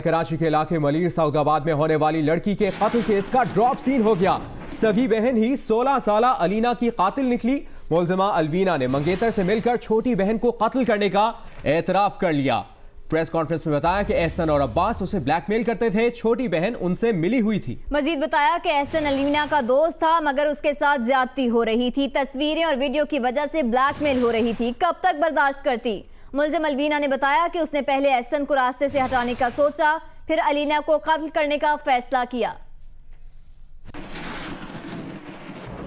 कराची के इलाके मलीर सऊदाबाद में होने वाली लड़की के कत्ल केस का ड्रॉप सीन हो गया। सगी बहन ही 16 साला अलीना की कातिल निकली। मुलजिमा अलवीना ने मंगेतर से मिलकर छोटी बहन को कत्ल करने का एतराफ कर लिया। प्रेस कॉन्फ्रेंस में बताया कि एहसन और अब्बास उसे ब्लैकमेल करते थे। छोटी बहन उनसे मिली हुई थी। मजीद बताया कि एहसन अलीना का दोस्त था मगर उसके साथ ज्यादती हो रही थी। तस्वीरें और वीडियो की वजह से ब्लैकमेल हो रही थी। कब तक बर्दाश्त करती। मुलजिम अलवीना ने बताया कि उसने पहले एहसन को रास्ते से हटाने का सोचा, फिर अलीना को कत्ल करने का फैसला किया।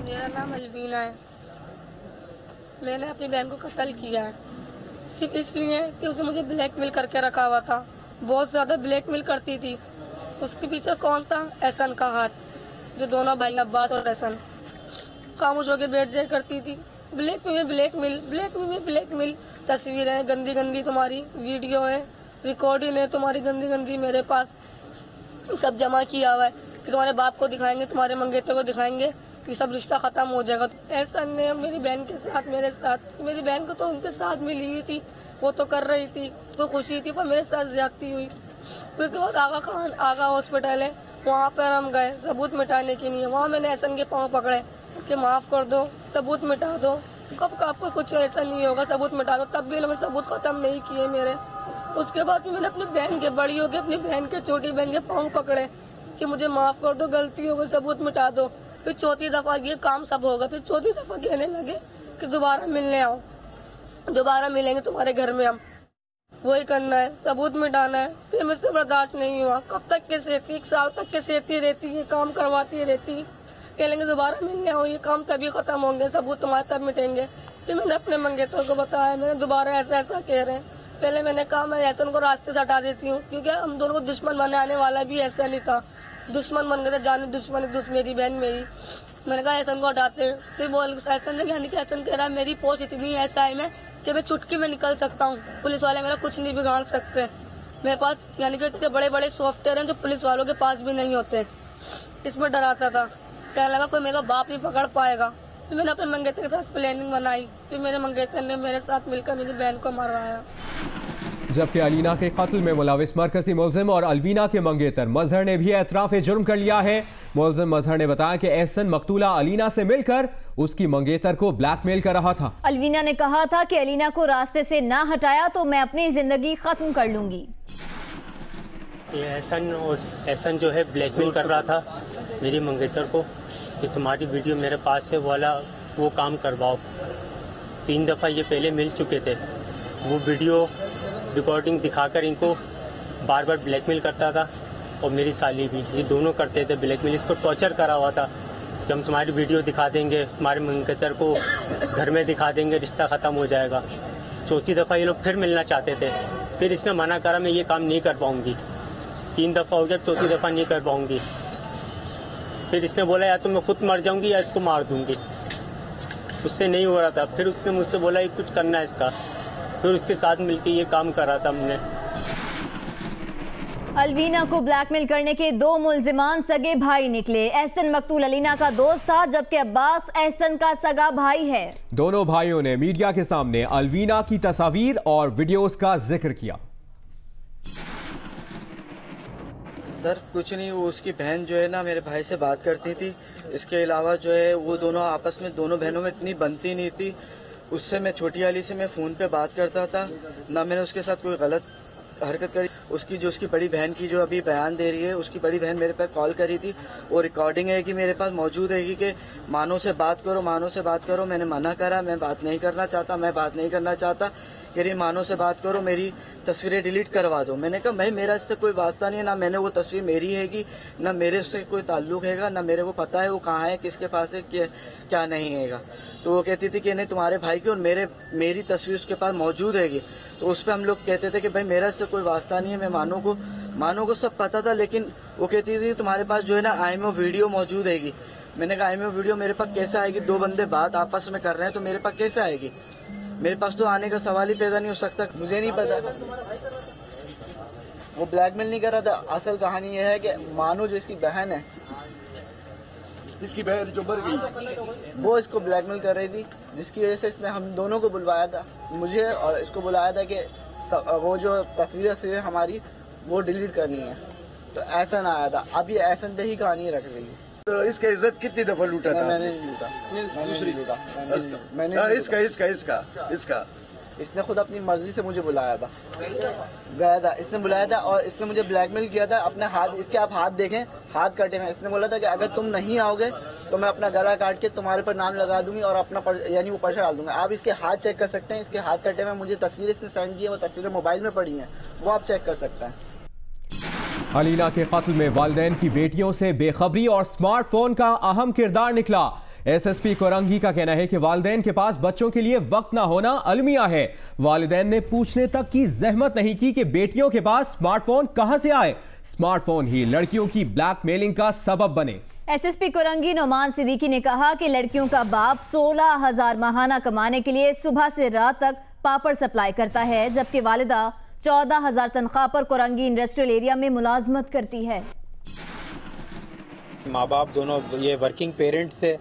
मेरा नाम अलवीना है। मैंने अपनी बहन को कत्ल किया है सिर्फ इसलिए कि उसने मुझे ब्लैकमेल करके रखा हुआ था। बहुत ज्यादा ब्लैकमेल करती थी। उसके पीछे कौन था? एहसन का हाथ, जो दोनों भाई अब्बास और एहसन खामोश होकर बैठ जाया करती थी। ब्लैकमेल तस्वीरें गंदी गंदी तुम्हारी, वीडियो है, रिकॉर्डिंग है तुम्हारी गंदी गंदी मेरे पास, सब जमा किया हुआ है कि तुम्हारे बाप को दिखाएंगे, तुम्हारे मंगेतर को दिखाएंगे कि सब रिश्ता खत्म हो जाएगा। ऐसा ने मेरी बहन के साथ, मेरी बहन को तो उनके साथ मिली हुई थी, वो तो कर रही थी, तो खुशी थी, पर मेरे साथ ज्यादती हुई। उसके बाद आगा हॉस्पिटल है, वहाँ पर हम गए सबूत मिटाने के लिए। वहाँ मैंने एहसन के पाँव पकड़े कि माफ कर दो, सबूत मिटा दो, कब आपको कुछ ऐसा नहीं होगा, सबूत मिटा दो। तब भी मैंने सबूत खत्म नहीं किए मेरे। उसके बाद मैंने अपनी बहन के, बड़ी हो गई अपनी बहन के, छोटी बहन के पाँव पकड़े कि मुझे माफ कर दो, गलती हो गई, सबूत मिटा दो। फिर चौथी दफा ये काम सब होगा। फिर चौथी दफा कहने लगे कि दोबारा मिलने आओ, दोबारा मिलेंगे तुम्हारे घर में, हम वही करना है, सबूत मिटाना है। फिर मुझसे बर्दाश्त नहीं हुआ। कब तक के सेती, 1 साल तक के सेती रहती है, काम करवाती रहती। कह लेंगे दोबारा मिलने आओ, ये काम तभी खत्म होंगे, सबूत तुम्हारे तब मिटेंगे। फिर मैंने अपने मंगेतर को बताया, मैंने दोबारा ऐसा कह रहे हैं। पहले मैंने कहा मैं एहसन को रास्ते से हटा देती हूँ, क्योंकि हम दोनों को दुश्मन बनाने वाला भी ऐसा नहीं था। दुश्मन बन गए थे, जाने दुश्मन मेरी बहन मेरी। मैंने कहा एहसन को हटाते। फिर वो एहसन ने, यानी कि एहसन कह रहा है मेरी पहुंच इतनी ऐसा है मैं कि मैं चुटकी में निकल सकता हूँ, पुलिस वाले मेरा कुछ नहीं बिगाड़ सकते। मेरे पास यानी कि इतने बड़े बड़े सॉफ्टवेयर हैं जो पुलिस वालों के पास भी नहीं होते। इसमें डराता था, कहने लगा कोई मेरा बाप नहीं पकड़ पाएगा। फिर मैंने अपने मंगेतर के साथ प्लानिंग बनाई। फिर मेरे मंगेतर ने मेरे साथ मिलकर मेरी बहन को मरवाया। जबकि अलीना के कत्ल में मुलविस मरकजी मुलजिम और अलवीना के मंगेतर मजहर ने भी एतराफ जुर्म कर लिया है। मुलजिम मजहर ने बताया कि एहसन मकतूला अलीना से मिलकर उसकी मंगेतर को ब्लैकमेल कर रहा था। अलवीना ने कहा था कि अलीना को रास्ते से ना हटाया तो मैं अपनी जिंदगी खत्म कर लूंगी। एहसन जो है ब्लैकमेल कर रहा था मेरी मंगेतर को कि तुम्हारी वीडियो मेरे पास है, वो काम करवाओ। 3 दफ़ा ये पहले मिल चुके थे। वो वीडियो रिकॉर्डिंग दिखाकर इनको बार बार ब्लैकमेल करता था और मेरी साली भी, ये दोनों करते थे ब्लैकमेल। इसको टॉर्चर करा हुआ था कि हम तुम्हारी वीडियो दिखा देंगे, तुम्हारे मंगेतर को घर में दिखा देंगे, रिश्ता ख़त्म हो जाएगा। चौथी दफ़ा ये लोग फिर मिलना चाहते थे। फिर इसने मना करा, मैं ये काम नहीं कर पाऊँगी। 3 दफ़ा हो गया, चौथी दफ़ा नहीं कर पाऊँगी। फिर इसने बोला या तो मैं खुद मर जाऊँगी या इसको मार दूँगी। उससे नहीं हो रहा था। फिर उसने मुझसे बोला ये कुछ करना है इसका। फिर उसके साथ मिलकर ये काम कर रहा था हमने। अलवीना को ब्लैकमेल करने के 2 मुलजिमान सगे भाई निकले। एहसन मकतूल अलीना का दोस्त था, जबकि अब्बास एहसन का सगा भाई है। दोनों भाइयों ने मीडिया के सामने अलवीना की तस्वीर और वीडियोस का जिक्र किया। सर कुछ नहीं, वो उसकी बहन जो है ना मेरे भाई से बात करती थी। इसके अलावा जो है वो दोनों आपस में, दोनों बहनों में इतनी बनती नहीं थी। उससे मैं, छोटी वाली से मैं फ़ोन पे बात करता था, ना मैंने उसके साथ कोई गलत हरकत करी। उसकी बड़ी बहन की जो अभी बयान दे रही है, उसकी बड़ी बहन मेरे पास कॉल करी थी, वो रिकॉर्डिंग है कि मेरे पास मौजूद है कि मानो से बात करो, मानो से बात करो। मैंने मना करा, मैं बात नहीं करना चाहता। कह रही मानो से बात करो, मेरी तस्वीरें डिलीट करवा दो। मैंने कहा भाई मेरा इससे कोई वास्ता नहीं है, ना मैंने वो तस्वीर मेरी हैगी, ना मेरे उससे कोई ताल्लुक हैगा, ना मेरे को पता है वो कहाँ है, किसके पास है, क्या नहीं हैगा। तो वो कहती थी कि नहीं तुम्हारे भाई की और मेरी तस्वीर उसके पास मौजूद हैगी। तो उस पर हम लोग कहते थे कि भाई मेरा इससे कोई वास्ता नहीं है, मैं मानो को सब पता था। लेकिन वो कहती थी तुम्हारे पास जो है ना IMO वीडियो मौजूद हैगी। मैंने कहा IMO वीडियो मेरे पास कैसे आएगी? 2 बंदे बात आपस में कर रहे हैं तो मेरे पास कैसे आएगी? मेरे पास तो आने का सवाल ही पैदा नहीं हो सकता। मुझे नहीं पता, वो ब्लैकमेल नहीं कर रहा था। असल कहानी यह है कि मानो जो इसकी बहन है, इसकी बहन जो मर गई, वो इसको ब्लैकमेल कर रही थी, जिसकी वजह से इसने हम दोनों को बुलवाया था, मुझे और इसको बुलाया था कि वो जो तस्वीरें हमारी वो डिलीट करनी है। तो एहसन आया था, अब ये एहसन पे ही कहानी रख रही है। तो इसका इज्जत कितनी दफा लूटा था? मैंने नहीं लूटा, दूसरी लूटा मैंने इसका इसने खुद अपनी मर्जी से मुझे बुलाया था, गया था, इसने बुलाया था और इसने मुझे ब्लैकमेल किया था। अपने हाथ, इसके आप हाथ देखें, हाथ कटे हैं। इसने बोला था कि अगर तुम नहीं आओगे तो मैं अपना गला काट के तुम्हारे पर नाम लगा दूंगी और अपना यानी वो पर्चा डाल दूंगा। आप इसके हाथ चेक कर सकते हैं, इसके हाथ कटे हुए, मुझे तस्वीरें इसने सेंड की है, वो तस्वीरें मोबाइल में पड़ी हैं, वो आप चेक कर सकते हैं। अलीना के कत्ल में वालिदैन की बेटियों से बेखबरी और स्मार्टफोन का अहम किरदार निकला। एसएसपी कोरंगी का कहना है कि वालिदैन के पास बच्चों के लिए वक्त ना होना अलमिया है। वालिदैन ने पूछने तक की जहमत नहीं की कि बेटियों के पास स्मार्टफोन कहां से आए। स्मार्टफोन ही लड़कियों की ब्लैकमेलिंग का सबब बने। एसएसपी कोरंगी नोमान सिद्दीकी ने कहा कि लड़कियों का बाप 16,000 माहाना कमाने के लिए सुबह से रात तक पापड़ सप्लाई करता है, जबकि वालिदा 14,000 तनख्वाह पर कोरंगी इंडस्ट्रियल एरिया में मुलाजमत करती है। माँ बाप दोनों ये वर्किंग पेरेंट्स से,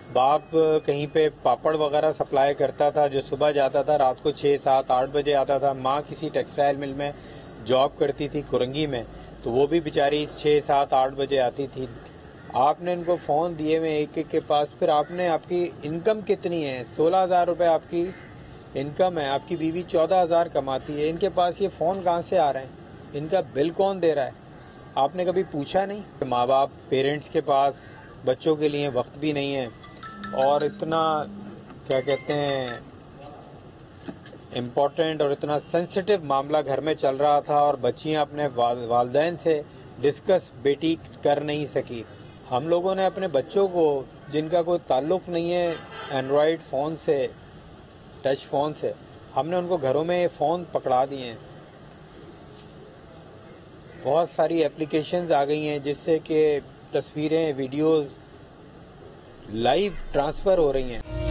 बाप कहीं पे पापड़ वगैरह सप्लाई करता था जो सुबह जाता था, रात को 6, 7, 8 बजे आता था। माँ किसी टेक्सटाइल मिल में जॉब करती थी कोरंगी में, तो वो भी बेचारी 6, 7, 8 बजे आती थी। आपने इनको फ़ोन दिए में एक एक के पास, फिर आपने आपकी इनकम कितनी है, 16,000 रुपये आपकी इनकम है, आपकी बीवी 14,000 कमाती है, इनके पास ये फ़ोन कहाँ से आ रहे हैं, इनका बिल कौन दे रहा है, आपने कभी पूछा नहीं? माँ बाप पेरेंट्स के पास बच्चों के लिए वक्त भी नहीं है और इतना क्या कहते हैं इम्पोर्टेंट और इतना सेंसिटिव मामला घर में चल रहा था और बच्चियां अपने वालिदैन से डिस्कस बेटी कर नहीं सकी। हम लोगों ने अपने बच्चों को, जिनका कोई ताल्लुक नहीं है एंड्रॉयड फ़ोन से, टच फ़ोन से, हमने उनको घरों में फ़ोन पकड़ा दिए हैं। बहुत सारी एप्लीकेशंस आ गई हैं जिससे कि तस्वीरें, वीडियोस लाइव ट्रांसफ़र हो रही हैं।